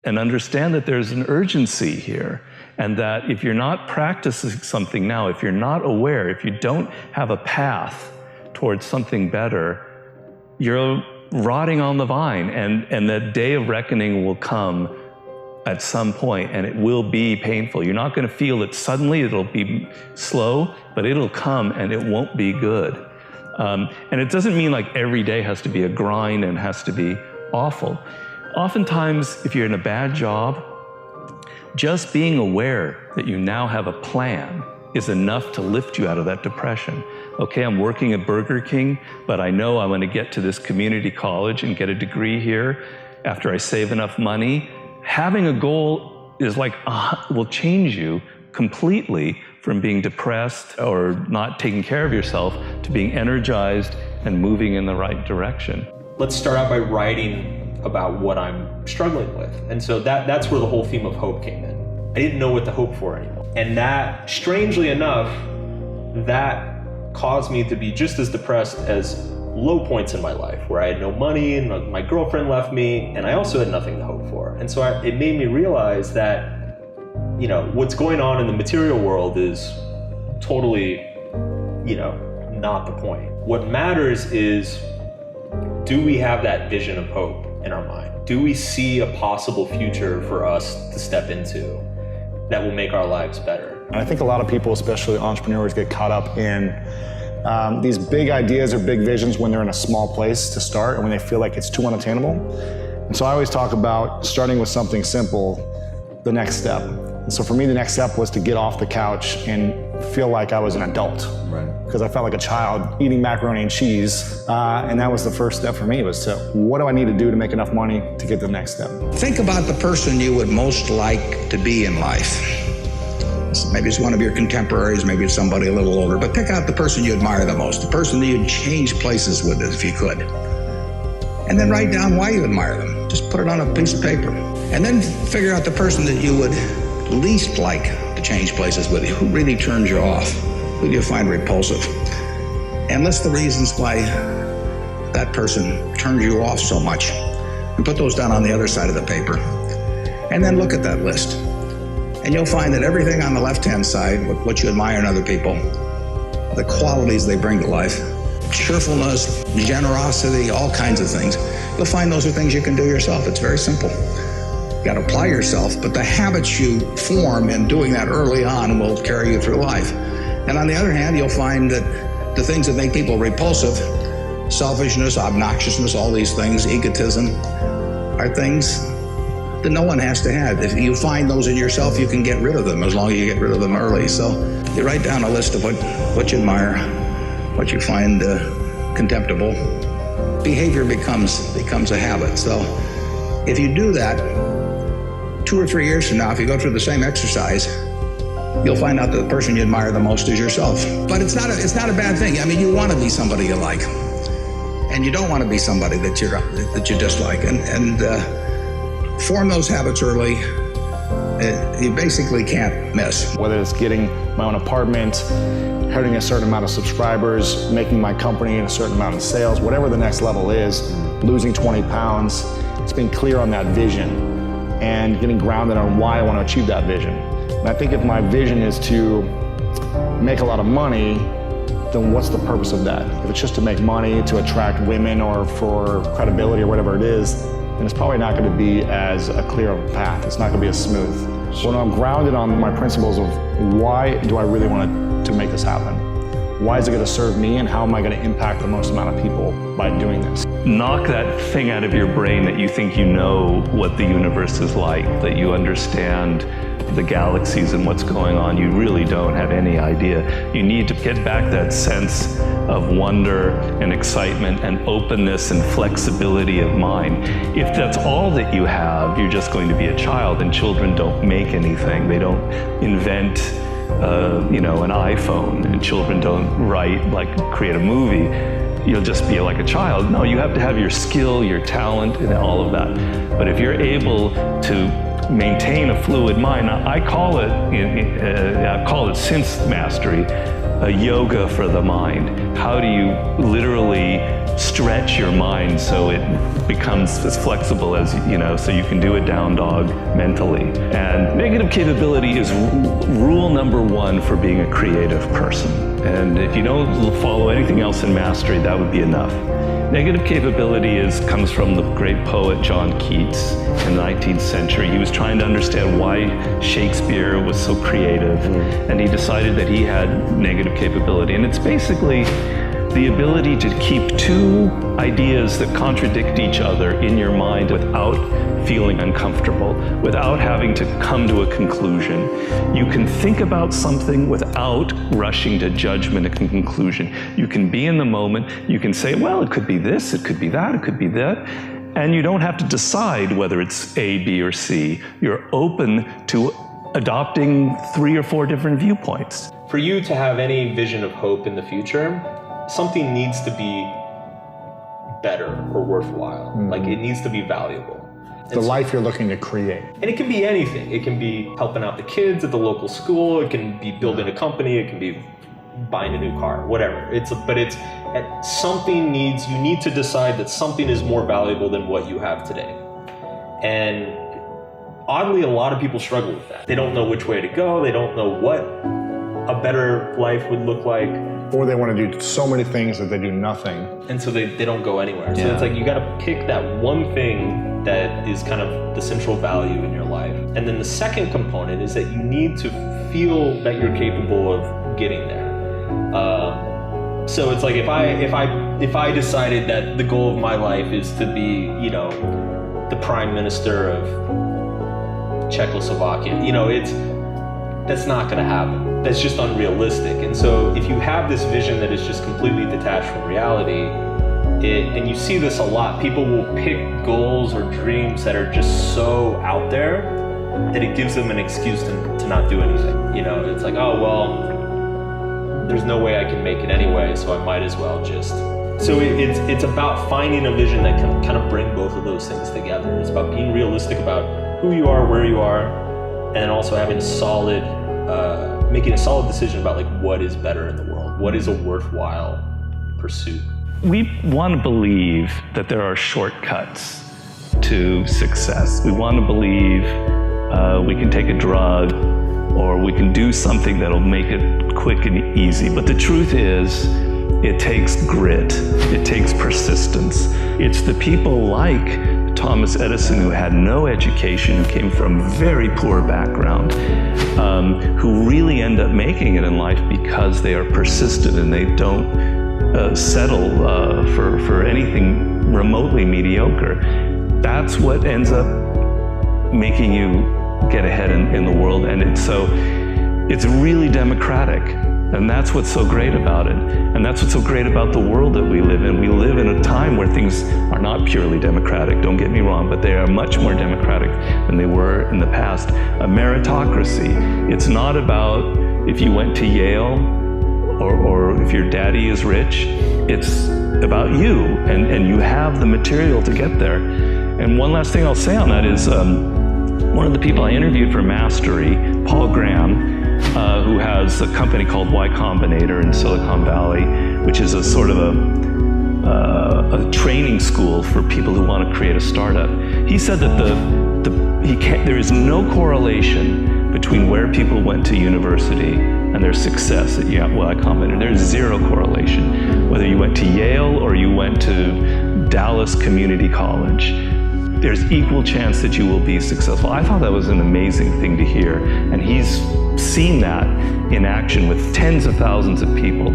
and understand that there's an urgency here, and that if you're not practicing something now, if you're not aware, if you don't have a path towards something better, you're rotting on the vine, and the day of reckoning will come at some point, and it will be painful. You're not going to feel it suddenly, it'll be slow, but it'll come and it won't be good. And it doesn't mean like every day has to be a grind and has to be awful. Oftentimes, if you're in a bad job, just being aware that you now have a plan is enough to lift you out of that depression. Okay, I'm working at Burger King, but I know I want to get to this community college and get a degree here after I save enough money. Having a goal is like, will change you completely from being depressed or not taking care of yourself to being energized and moving in the right direction. Let's start out by writing about what I'm struggling with. And so that's where the whole theme of hope came in. I didn't know what to hope for anymore. And that, strangely enough, that caused me to be just as depressed as low points in my life, where I had no money and my girlfriend left me, and I also had nothing to hope for. And so it made me realize that, you know, what's going on in the material world is totally, you know, not the point. What matters is, do we have that vision of hope in our mind? Do we see a possible future for us to step into that will make our lives better? I think a lot of people, especially entrepreneurs, get caught up in these big ideas or big visions when they're in a small place to start and when they feel like it's too unattainable. And so I always talk about starting with something simple, the next step. And so for me, the next step was to get off the couch and feel like I was an adult. Right. Because I felt like a child eating macaroni and cheese. And that was the first step for me, was to, what do I need to do to make enough money to get to the next step? Think about the person you would most like to be in life. Maybe it's one of your contemporaries, maybe it's somebody a little older, but pick out the person you admire the most, the person that you'd change places with if you could. And then write down why you admire them. Just put it on a piece of paper. And then figure out the person that you would least like to change places with you. Who really turns you off? Who do you find repulsive? And list the reasons why that person turns you off so much. And put those down on the other side of the paper. And then look at that list. And you'll find that everything on the left-hand side, what you admire in other people, the qualities they bring to life, cheerfulness, generosity, all kinds of things, you'll find those are things you can do yourself. It's very simple. You got to apply yourself, but the habits you form in doing that early on will carry you through life. And on the other hand, you'll find that the things that make people repulsive, selfishness, obnoxiousness, all these things, egotism, are things that no one has to have. If you find those in yourself, you can get rid of them as long as you get rid of them early. So you write down a list of what you admire, what you find contemptible. Behavior becomes a habit. So if you do that, 2 or 3 years from now, if you go through the same exercise, you'll find out that the person you admire the most is yourself. But it's not a bad thing. I mean, you want to be somebody you like, and you don't want to be somebody that you dislike. And form those habits early. You basically can't miss. Whether it's getting my own apartment, hitting a certain amount of subscribers, making my company a certain amount of sales, whatever the next level is, losing 20 pounds, it's being clear on that vision and getting grounded on why I want to achieve that vision. And I think if my vision is to make a lot of money, then what's the purpose of that? If it's just to make money, to attract women, or for credibility or whatever it is, then it's probably not going to be as a clear path. It's not going to be as smooth. When I'm grounded on my principles of why do I really want to make this happen? Why is it going to serve me, and how am I going to impact the most amount of people by doing this? Knock that thing out of your brain that you think you know what the universe is like, that you understand the galaxies and what's going on. You really don't have any idea. You need to get back that sense of wonder and excitement and openness and flexibility of mind. If that's all that you have, you're just going to be a child, and children don't make anything. They don't invent an iPhone, and children don't create a movie. You'll just be like a child. No, you have to have your skill, your talent, and all of that. But if you're able to maintain a fluid mind, I call it synth mastery. a yoga for the mind? How do you literally stretch your mind so it becomes as flexible as, so you can do a down dog mentally? And negative capability is rule number one for being a creative person. And if you don't follow anything else in mastery, that would be enough. Negative capability comes from the great poet John Keats in the 19th century. He was trying to understand why Shakespeare was so creative, and he decided that he had negative capability. And it's basically the ability to keep two ideas that contradict each other in your mind without feeling uncomfortable, without having to come to a conclusion. You can think about something without rushing to judgment and conclusion. You can be in the moment. You can say, well, it could be this, it could be that, it could be that. And you don't have to decide whether it's A, B, or C. You're open to adopting 3 or 4 different viewpoints. For you to have any vision of hope in the future, something needs to be better or worthwhile. Like, it needs to be valuable. The life you're looking to create. And it can be anything. It can be helping out the kids at the local school. It can be building a company. It can be buying a new car, whatever. You need to decide that something is more valuable than what you have today. And oddly, a lot of people struggle with that. They don't know which way to go. They don't know what a better life would look like. Or they want to do so many things that they do nothing. And so they don't go anywhere. So it's like you got to pick that one thing that is kind of the central value in your life. And then the second component is that you need to feel that you're capable of getting there. So it's like if I decided that the goal of my life is to be, the prime minister of Czechoslovakia, that's not going to happen. That's just unrealistic. And so if you have this vision that is just completely detached from reality, and you see this a lot, people will pick goals or dreams that are just so out there that it gives them an excuse to not do anything. It's like, oh, well, there's no way I can make it anyway, so I might as well just. So it's about finding a vision that can kind of bring both of those things together. It's about being realistic about who you are, where you are, and then also having making a solid decision about like what is better in the world, what is a worthwhile pursuit. We want to believe that there are shortcuts to success. We want to believe we can take a drug or we can do something that'll make it quick and easy. But the truth is, it takes grit, it takes persistence. It's the people like Thomas Edison, who had no education, who came from a very poor background, who really end up making it in life because they are persistent and they don't settle for anything remotely mediocre. That's what ends up making you get ahead in the world, and it's really democratic. And that's what's so great about it. And that's what's so great about the world that we live in. We live in a time where things are not purely democratic, don't get me wrong, but they are much more democratic than they were in the past. A meritocracy. It's not about if you went to Yale or if your daddy is rich. It's about you, and you have the material to get there. And one last thing I'll say on that is one of the people I interviewed for Mastery, Paul Graham, who has a company called Y Combinator in Silicon Valley, which is a sort of a training school for people who want to create a startup. He said that there is no correlation between where people went to university and their success at Y Combinator. There's zero correlation. Whether you went to Yale or you went to Dallas Community College, there's equal chance that you will be successful. I thought that was an amazing thing to hear, and he's seen that in action with tens of thousands of people